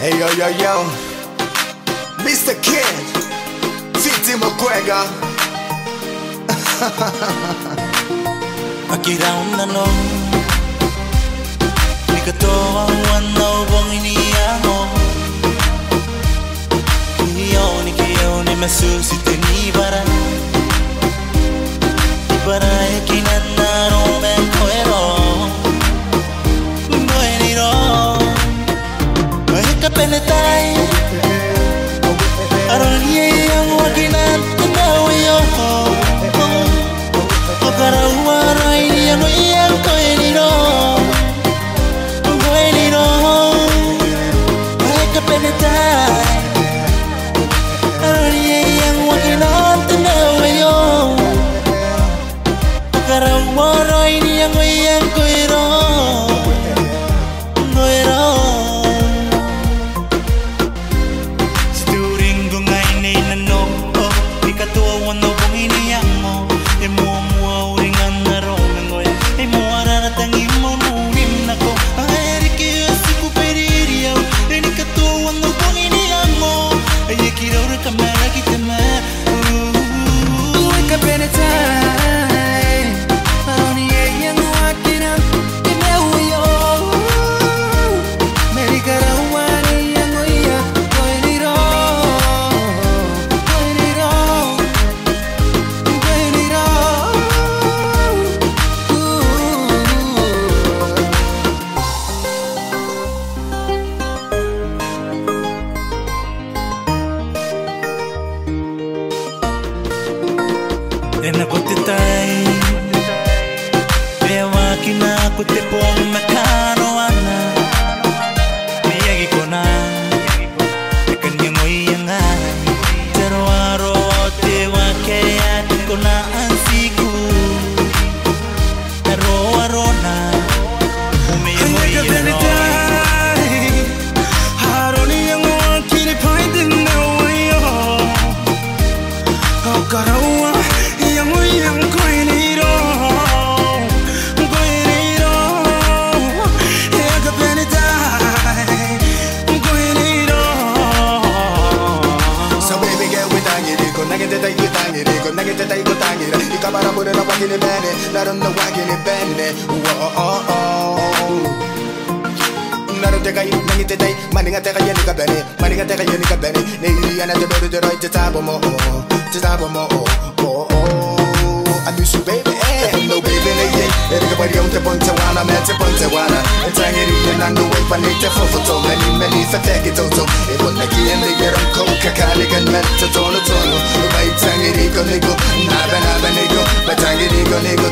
Hey yo yo yo, Mr. Kid, Titi McGregor. Akiraon na nung Nikatoawan na ubang iniyango Kiyaw ni masusite ni bara Ibara ekinan na romen koero Ngoeniro Mahika penetay Aron yang wakinan Kumawayo Okarawa yang yang koeniro Ngoeniro Mahika penetay Aron yang wakinan Kumawayo Okarawa yang yang koeniro Dan aku tetai Dewa kina aku tepong nakanoana Miyagi ko na Tekan yung yang ay Terwaro dewa kaya ko na ansiku Aro na Umiyangoy na Haroni yang wakili paidin na wayo Karawa yang koeniro ya kapenitay koeniro So baby get with tangiri ko nagitetay ko tangiri ko nagitetay ko tangira ikabara mo na wakini bene naron na wakini bene Naro tekay nagitetay maninga tekay ni kabene maninga tekay ni kabene neiriya na dodo dodo tabo mo I miss you, baby, no baby, everybody on the Pontawana, met the Pontawana, and Tangiri, and the way for nature for many fake it also. It was like in the year of Coca Cola and Metatono, by Tangiri, Nigo, Nabanago, but Tangiri, Nigo,